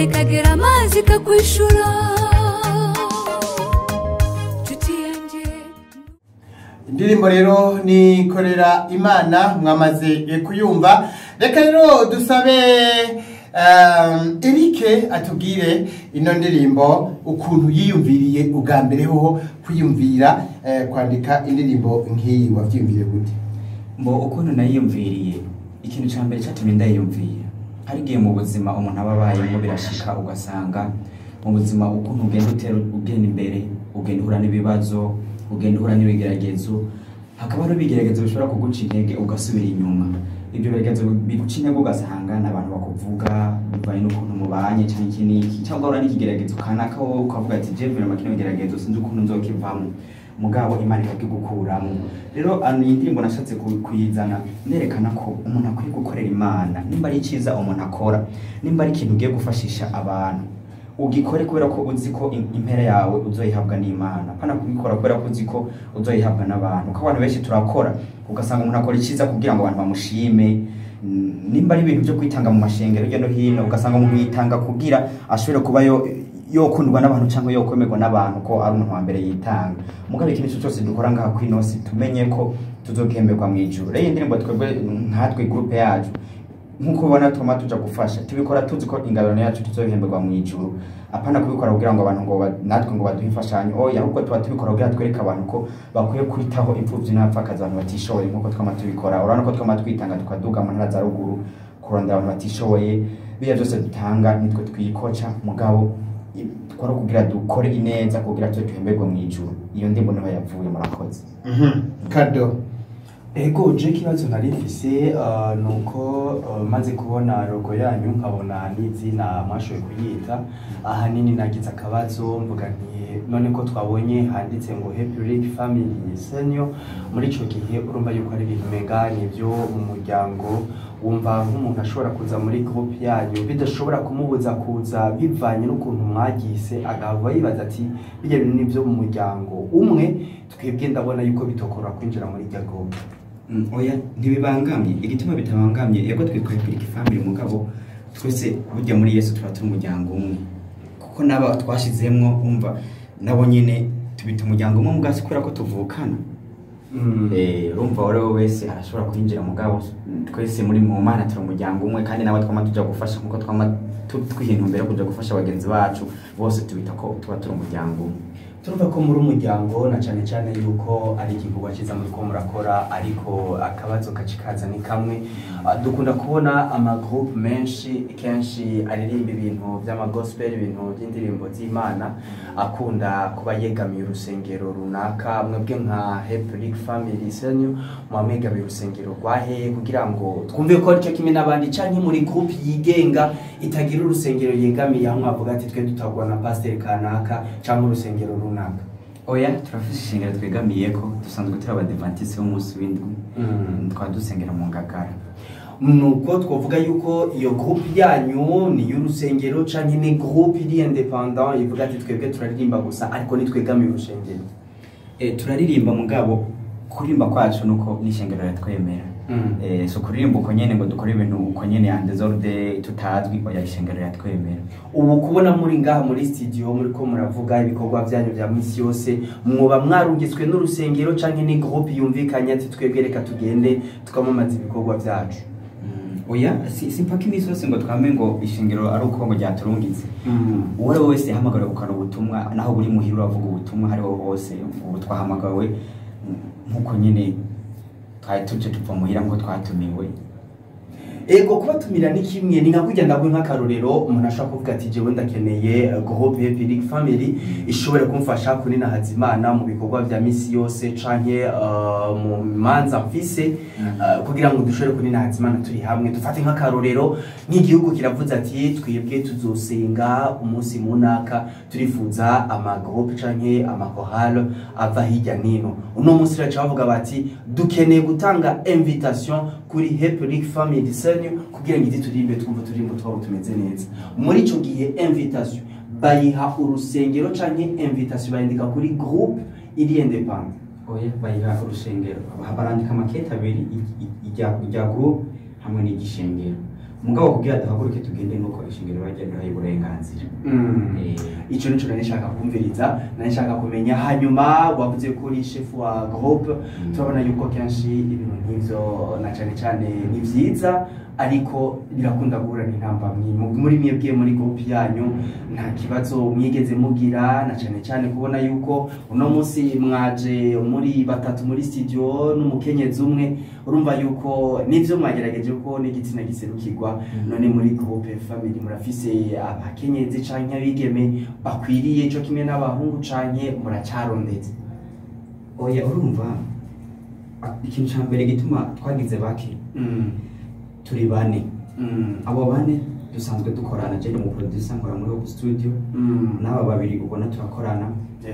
ikagira amazi ikakwishura. Indirimbo rero ni Korera Imana mwamaze kuyumva. Reka rero dusabe Eric atubwire ino ndirimbo ukuntu yiyumviriye ubwa mbere ho kwiyumvira kwandika indirimbo nk'iyi, wavyiyumvire gute? Mbo ukuntu nayiyumviriye, ikintu cya mbere cyatumye ndayiyumvira, hari gihe mu buzima umuntu ababayemo birashika ugasanga mu buzima ukuntu ugenda imbere, ugenda uhura n'ibibazo, ugenda uhura n'ibigeragezo, hakaba hari ibigeragezo bishobora kuguca intege ugasubira inyuma. Ibyo bigeragezo biguca intege ugasanga n'abantu bakuvuga bivaye n'ukuntu mubanye cyangwa iki n'iki, cyangwa uhura n'ikigeragezo kanaka wowe ukavuga ati je vira makino igeragezo sinzi ukuntu nzokivamo, mugabo Imana ikabigukuramo. Rero iyi ndirimbo nashatse kuyizana nerekana ko umuntu akwiye gukorera Imana, nimba ari icyiza umuntu akora, nimba ari ikintu ugiye gufashisha abantu, ugikore kubera ko uzi ko impera yawe uzoyihabwa n'Imana, pana kubikora kubera ko uzi ko uzoyihabwa n'abantu. Ko abantu benshi turakora ugasanga umuntu akora icyiza kugira ngo abantu bamushime, nimba ari ibintu byo kwitanga mu mashengero hirya no hino ugasanga umuntu yitanga kugira ashobore kuba yo kundwa n'abantu cyangwa yo kwemerwa n'abantu ko ari umuntu wa mbere yitanga. Mugabe ikintu cyose dukora ngaha ku inosi tumenye ko tuzokemberwa mu ijuru. Rero indirimbo twebwe nkatwe groupe yacu nkuko ubona tuma tuja gufasha tubikora tuzi ko ingabano yacu tuzohemberwa mu ijuru, apana kubikora kugira ngo abantu ngo natwe ngo baduhe imfashanyo. Oya, ahubwo tuba tubikora kugira twereka abantu ko bakwiye kwitaho imfuvyi n'abapfakazi, abantu batishoboye nkuko twama tubikora. Urabona ko twama twitanga tukaduga mu ntara za ruguru kurondera abantu batishoboye, biya byose dutanga nitwe twikoca, mugabo twara kugira dukore ineza kugira twe tuhemberwe mu ijuru. Iyo ndimbo niho yavuye. Murakoze. Kado. Ego je kibazo narifise nuko maze kubona logo yanyu nkabona n'izina mwashoboye kuyita, ahanini nagize akabazo mvuga nti none ko twabonye handitse ngo Happy Rick Family Senior, muri ico gihe urumva yuko ari ibintu mega nivyo mu muryango, wumva nk'umuntu ashobora kuza muri group yanyu bidashobora kumubuza kuza bivanye n'ukuntu mwagise, agahava yibaza ati bijya bintu nivyo mu muryango umwe, twebwe ndabona yuko bitokora kwinjira muri iryo group. Oya, ntibibangamye. Igituma bitabangamye yego twitwa Happy Family, mugabo twese burya muri Yesu tuba turi umuryango umwe, kuko naba twashizemwo umva nabo nyine tubita umuryango umwe, mugasi kubera ko tuvukana. Urumva wari wese arashobora kwinjira, mugabo twese muri mu Mana turi umuryango umwe, kandi nawe twama tuja gufasha nkuko twama twihintu mbere kuja gufasha abagenzi bacu bose, tubita ko tuba turi umuryango umwe. Turumva ko muri umuryango na cyane cyane yuko ari igikorwa cyiza muri ko murakora, ariko akabazo kacikaza ni kamwe. Dukunda kubona amagroup menshi kenshi aririmba ibintu by'amagospel, ibintu by'indirimbo z'Imana, akunda kuba yegamiye urusengero runaka. Mwebwe nka Happy Rick Family Senior mwamegamiye urusengero rwahe kugira ngo twumve ko aricyo kimwe n'abandi, canke muri group yigenga itagira urusengero yegamiye aho mwavuga ati twe tutagwa na pastor kanaka canke urusengero runaka? Oya, turafise ishingiro twegamiye ko dusanzwe turi abadventiste b'umunsi w'indwi, twadusengera mu Ngagara. Nuko twovuga yuko iyo group yanyu ni y'urusengero canke ni group iri independent ivuga ati twebwe turaririmba gusa ariko ni twegamiye urusengero? Turaririmba, mugabo kurimba kwacu nuko n'ishengero yatwemera. So kuririmba uko nyene ngo dukore ibintu uko nyene and desorde tutazwi, oya ishengero yatwemera. Ubu kubona muri ngaha muri studio muri ko muravuga ibikorwa byanyu bya misi yose, mwoba mwarungitswe n'urusengero canke ni group yumvikanye ati twebwe reka tugende tukamamaza ibikorwa byacu? Oya, si mpaka imisi yose ngo twame ngo ishengero ari uko ngo ryaturungitse. Uwo ari wese yahamagara gukora ubutumwa, naho buri muhira uravuga ubutumwa hari ho hose, ubu twahamagawe nkuko nyene twari tuje tuva muhira ngo twatumiwe. Ego kubatumira ni kimwe, ni nka kujya ndagwe nk'akarorero umuntu ashaka kuvuga ati jewe ndakeneye groupe Happy Rick Family ishobora kumfasha kunina Hazimana mu bikorwa bya misi yose canke mu manza mfise, kugira ngo dushobore kunina Hazimana turi hamwe. Dufate nk'akarorero nk'igihugu kiravuze ati twebwe tuzosenga umunsi munaka, turifuza ama groupe canke ama chorale ava hirya nino. Uno munsi racha bavuga bati dukeneye gutanga invitation kuri Happy Rick Family Senior kugira ngo turimbe twumva turimbo twabo tumeze neza. Muri ico gihe invitation bayiha urusengero canke invitation bayindika kuri groupe iri independent? Oya, bayiha urusengero, barandika makete abiri ijya groupe hamwe n'igishengero. mugabo kugira duhaguruke tugende nuko ishingiro bagenda uburenganzira ico nico nashaka kumviriza nashaka kumenya hanyuma wavuze ko uri chef wa groupe turabona yuko kenshi ibintu nk'ivyo na cyane ni vyiza ariko birakunda guhura n'intambamyi muri mwebwe muri groupe yanyu nta kibazo mwigeze mugira na cyane kubona yuko uno munsi mwaje muri batatu muri studio n'umukenyezi umwe urumva yuko nivyo mwagerageje ko n'igitsina giserukirwa none muri groupe family murafise abakenyezi canke abigeme bakwiriye cyo kimwe n'abahungu canke muracarondetse oya urumva ikintu ca mbere gituma twagize bake turi bane abo bane dusanzwe dukorana je mu producer nkora muri studio n'aba babiri ubona turakorana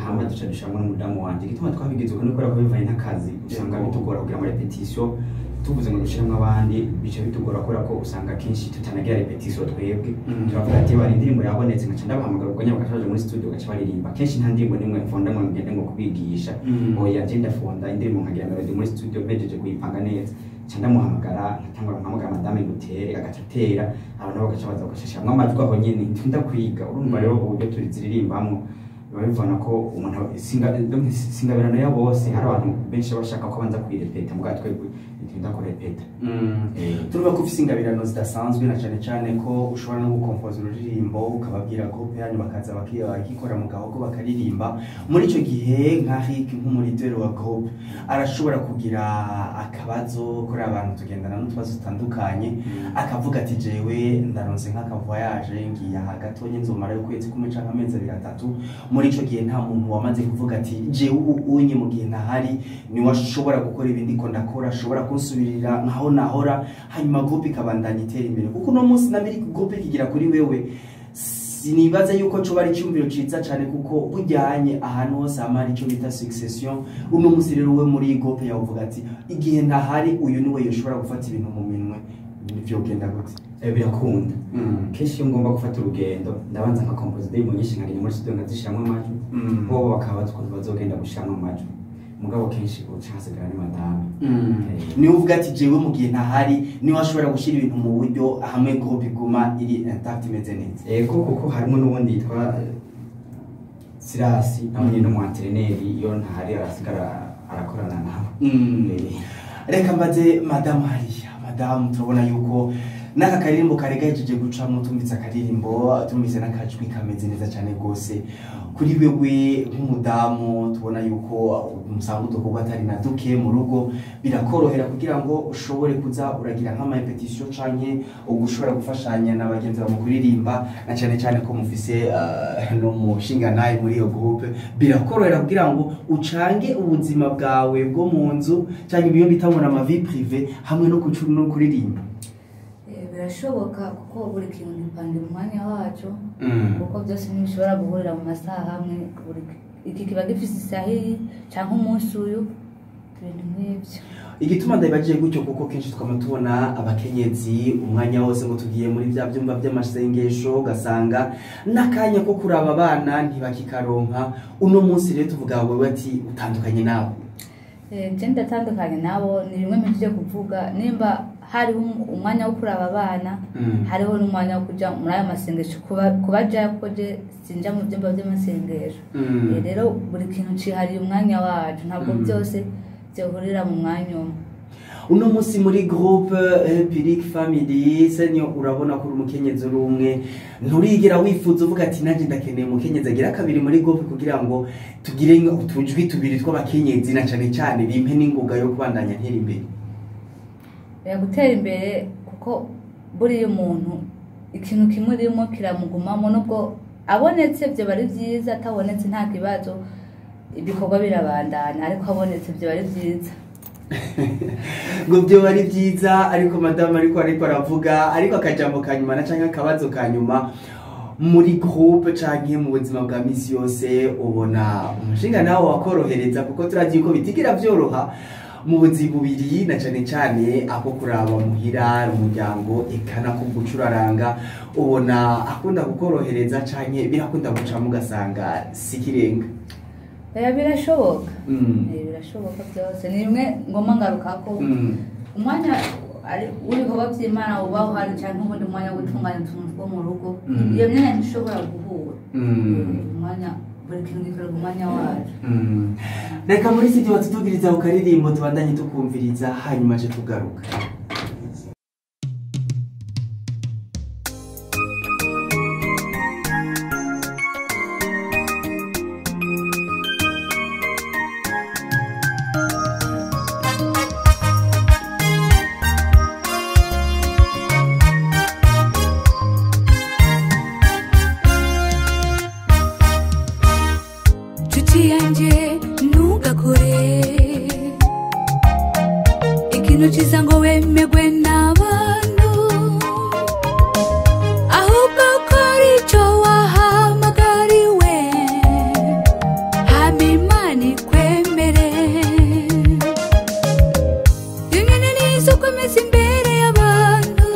hama duca dushamwe n'umudamu wanje gituma twabigize uko nikora ko bivaye n'akazi usanga bitugora kugira ama repetition tuvuze ngo dushiremo abandi bice bitugora kora ko usanga kenshi tutanagira repetition twebwe turavuga ati bari indirimbo yabonetse nka cyanda bahamagara ubwo nyabakashaje muri studio gacha baririmba kenshi nta ndirimbo nimwe mfonda ngo ngende ngo kubigisha oya agenda fonda indirimbo nkagira melody muri studio bejeje kuyipanga neza cyanda muhamagara nkatangura nkamuga madame gutere agatera abantu bagacha baza gashashamwe amajwi aho nyene ndinda kwiga urumva rero uburyo turiziririmbamo babivana ko umuntu singabirano ya bose hari abantu benshi bashaka ko banza kwirepeta muga twebwe ndinda ko repeta turuba ko ufise ingabirano zidasanzwe na cyane ko ushobora no gukompoza ururirimbo ukababwira groupe yanyu bakaza bakikora mu gahogo bakaririmba muri ico gihe nka Rick nk'umuriteur wa groupe arashobora kugira akabazo kuri abantu tugendana n'utwazo tutandukanye akavuga ati jewe ndaronse nk'aka voyage ngiye hagatonye nzomara ukwezi kumwe canke amezi 3 muri ico gihe nta muntu wamaze kuvuga ati jewe unye mu gihe ntahari ni washobora gukora ibindi ko ndakora ashobora kunsubirira nkaho nahora hanyuma groupe ikabandanya itera imbere kuko no munsi na miri groupe kigira kuri wewe sinibaza yuko cyo bari cyumviro ciza cyane kuko bujyanye ahantu hose amari cyo bita succession uno munsi rero we muri groupe yavuga ati igihe ntahari uyu niwe yoshobora gufata ibintu mu minwe nivyo genda gute birakunda kenshi iyo ngomba gufata urugendo ndabanza nka compose day munyinshi nkagenda muri studio ngazishiramwe amajwi bo bakaba bazogenda gushiramwe amajwi mugabo kenshi ucasigara ni madame ni uvuga ati jewe mu gihe ntahari ni washobora gushira ibintu mu buryo hamwe groupe iguma iri intact imeze neza kuko harimo n'ubundi yitwa Sirasi nawe no mu antreneri iyo ntahari arasigara arakorana nawe reka mbaze madame hariya madame turabona yuko naka karirimbo karegajeje gucamo tumvitse akaririmbo tumvise nakajwi kameze neza cyane gose kuri wewe nk'umudamu tubona yuko umusango utokorwa atari na duke mu rugo birakorohera kugira ngo ushobore kuza uragira nk'ama repetition canke ugushobora gufashanya n'abagenzi ba mu kuririmba na cyane ko mufise no mushinga naye muri iyo groupe birakorohera kugira ngo ucange ubuzima bwawe bwo mu nzu canke ibiyo bitabona ama vie privé hamwe no kuririmba birashoboka kuko buri kintu gipanga umwanya wacu kuko byose ntibishobora guhurira mu masaha hamwe iki kiba gifise isahi cyangwa umunsi uyu ibintu nk'ibyo igituma ndabibagiye gutyo kuko kenshi twama tubona abakenyezi umwanya wose ngo tugiye muri bya byumba by'amasengesho ugasanga n'akanya ko kuraba abana ntibakikaronka uno munsi rero tuvuga wewe ati utandukanye nabo genda tandukanye nabo ni bimwe mu byo kuvuga nimba hariho umwanya wo kuraba abana hariho n'umwanya wo kuja muri aya masengesho kubaja koje sinja mu byumba by'amasengesho rero buri kintu cihariye umwanya wacu ntabwo byose byohurira mu mwanya umwe uno munsi muri groupe Eric family senyo urabona ko umukenyezi urumwe nturigera wifuza uvuga ati naje ndakeneye umukenyezi agira kabiri muri groupe kugira ngo tugire utujwi tubiri tw'abakenyezi na cyane bimpe n'ingoga yo kubandanya ntera imbere gutera imbere kuko buri umuntu ikintu kimurimo kiramugumamo nubwo abonetse byo bari byiza atabonetse nta kibazo ibikorwa birabandana ariko abonetse byo bari byiza ngo byo bari byiza ariko madame ariko aravuga ariko akajambo kanyuma na canke akabazo kanyuma muri groupe canke mu buzima bwa misi yose ubona umushinga nawe wakorohereza kuko turazi yuko bitigira byoroha mu buzi bubiri na cyane ako kuraba muhira umuryango ekana ko gucuraranga ubona akunda gukorohereza canke birakunda guca mugasanga sikirenga birashoboka birashoboka byose ni rimwe ngoma ngaruka ko umwanya ari ibikorwa by'Imana ubaho hari cyangwa ubundi mwanya wo gutunganya utuntu two mu rugo iyo myanya ntishobora guhura umwanya buri kintu gikora mu mwanya wacu reka muri studio batutugiriza ukaririmbo tubandanye tukumviriza hanyuma je tugaruka Chiza ngo wemegwe n'abantu ahubwo kora icyo wahamagariwe hama Imana ikwemere rimwe n'izo ukomeza imbere y'abantu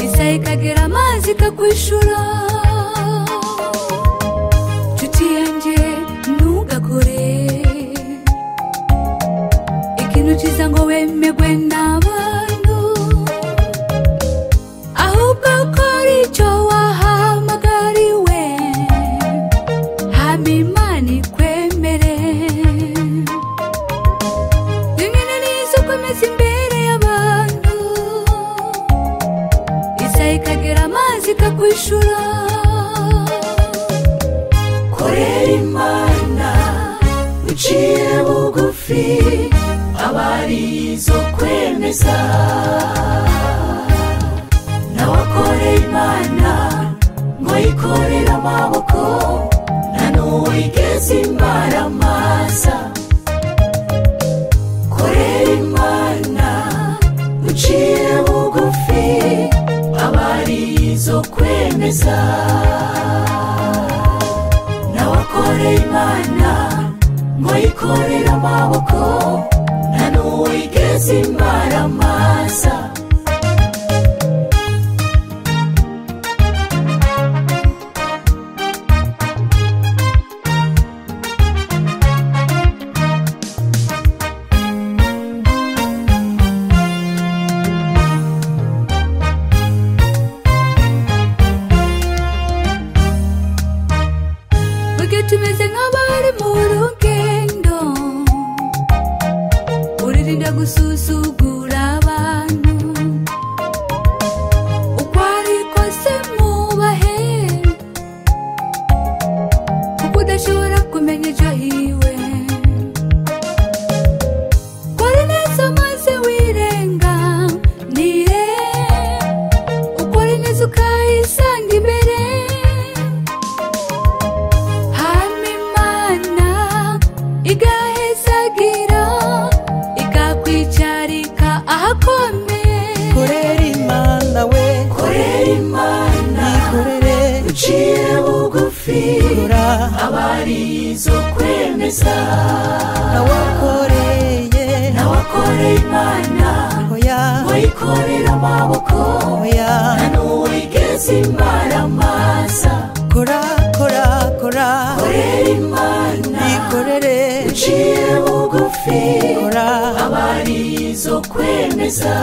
isaha ikagera amazi ikakwishura nshuti yanjye ntugakore chiza ngo wemegwe n'abantu ahubwo kora icyo wahamagariwe hama Imana ikwemere rimwe n'izo ukomeza imbere y'abantu isaha ikagera amazi ikakwishura korera Imana uciye bugufi abarizo kwemeza nawakore Imana ngo yikorera amaboko nta n'uwigeze imbaramaza korera Imana uciye bugufi abarizo kwemeza nawakore Imana ngo yikorera amaboko n'uwigeze imbaramaza burya tumeze nk'abari mu rugendo uririnda gusuzugura abantu uko ari kose mubahe kuko udashobora kumenya ejo hiwe kora neza maze wirenganire ukora neza ukayisanga imbere hama Imana igahezagira ikakwicarika ahakomeye korera Imana we korera Imana ikorere uciye bugufi abarizo kwemeza nawakoreye Imana ngo yikorera amaboko nta n'uwigeze imbaramaza korera Imana ikorere uciye bugufi abarizo kwemeza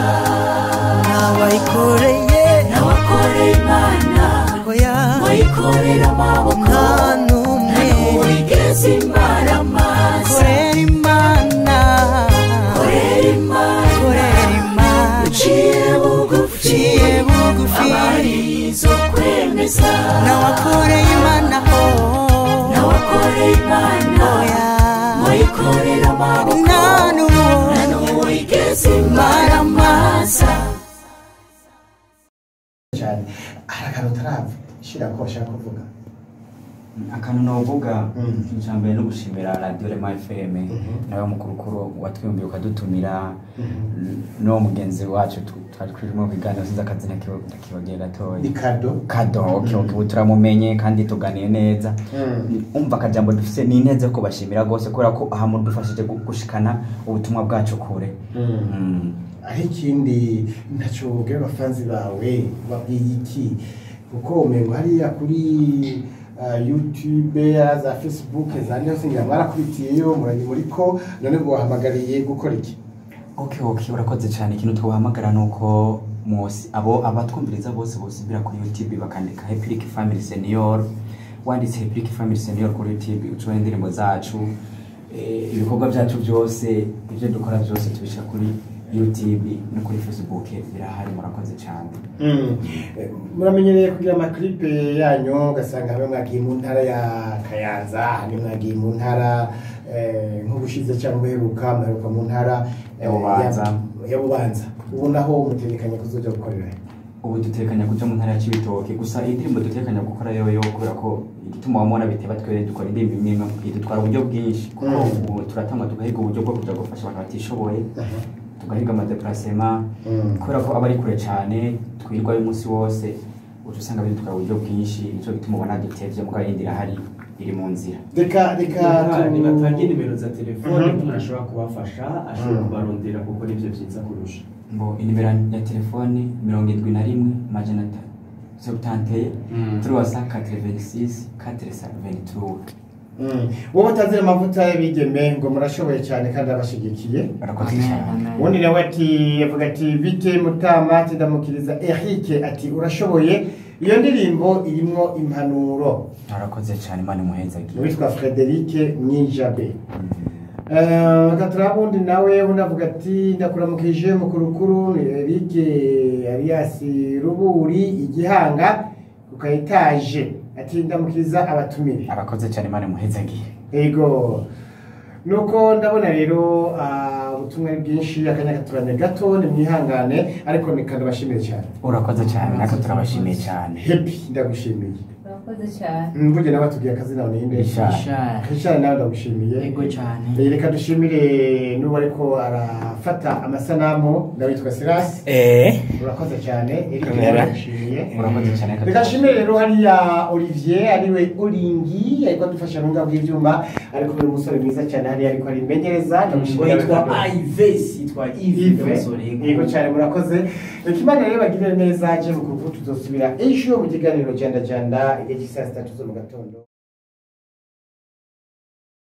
nawakoreye Imana ngo yikorera amaboko nta n'uwigeze imbaramaza korera Imana uciye bugufi abarizo kwemeza nawakoreye Imana ngo yikorera amaboko nta n'uwigeze imbaramaza cyane arakano tarava shira ko bashaka kuvuga akantu novuga cyambere no gushimira Radio Rema FM nawe mukurukuru watwiyumbiye ukadutumira no mugenzi wacu twari kwirimo biganiro siza kazina kibagiye gatoya kado okay buturamumenye kandi tuganiye neza umva kajambo dufise ni neza ko bashimira gose kubera ko aha mu dufashije gushikana ubutumwa bwacu kure ari ikindi ntaco ubwira abafanzi bawe babwiye iki kuko umengo hariya kuri YouTube za Facebook za niyo singira mwarakubitiyeyo muriko none ngo wahamagariye gukora iki Okay, urakoze cyane. Ikintu twahamagara nuko Mosi abatwumviriza bose bosubira kuri YouTube bakandika Epic Family Senior, wanditse Epic Family Senior kuri YouTube ucubona indirimbo zacu, ibikorwa byacu byose, ibyo dukora byose tubisha kuri YouTube no kuri Facebook birahari. Murakoze cyane. Muramenyereye kugira amaklipe yanyu ugasanga hamwe mwagiye mu ntara ya Kayanza, hamwe mwagiye mu ntara nk'ubushize cyangwa uheruka mu ntara ya Bubanza. Ubu naho mutekanya kuzoja gukorera? Ubu dutekanya kuja mu ntara ya Cibitoke, gusa indirimbo dutekanya gukora yoyo kubera ko igituma wamubona biteba twere dukora indirimbo imwe idutwara uburyo bwinshi, kuko ubu turatanga tugahiga uburyo bwo kuja gufasha abantu batishoboye, tugahiga amadeplacement kubera ko aba ari kure cyane, twirwa umunsi wose uca usanga bidutwara uburyo bwinshi, nico gituma ubona dutevye muga yindira hari iri mu nzira. Reka nibatange nimero za telefone murashobora kubafasha, ashobora kubarondera kuko nivyo vyiza kurusha. Ngo inimero ya telefone 71 majana 371 386 423. Wowe utazira amavuta y'abigeme ngo murashoboye cyane kandi abashigikiye. Barakoze cyane. Ubundi nawe ati yavuga ati bite Mutama ati ndamukiriza Eric ati urashoboye. Iyo ndirimbo irimo impanuro. Barakoze cyane Imana muhezagiye. Witwa Frederic Mwijabe. Gaturabundi nawe unavuga ati ndakuramukije mukurukuru Eric alias Ruburi Igihanga ukayitaje ati ndamukiriza abatumire. Arakoze cyane Imana muhezagiye. Ego nuko ndabona rero ubutumwa ari bwinshi, akanya katurane gato ni mwihangane, ariko nikandabashimiye cyane. Urakoze cyane nako turabashimiye cyane. Happy ndagushimiye. Urakoze cyane. Mvuge nabatubwiye akazi nawe ninde? Richard nawe ndagushimiye. Yego cyane. Reka dushimire n'ubu ariko arafata amasanamu ndabitwa Silas. Urakoze cyane. Eric ndagushimiye. Urakoze cyane. Reka shimire rero hariya Olivier ariwe Olingi ariko adufasha mu ngabo y'ivyuma, ariko ni umusore mwiza cyane hariya ariko ari Mbengereza, ndagushimiye. Yitwa Ives, yitwa Ives. Yego cyane murakoze. Reka Imana rero bagirire neza, je mu kuruhuko tuzosubira ejo mu kiganiro janda igihe cy'isa 3 zo mu gatondo.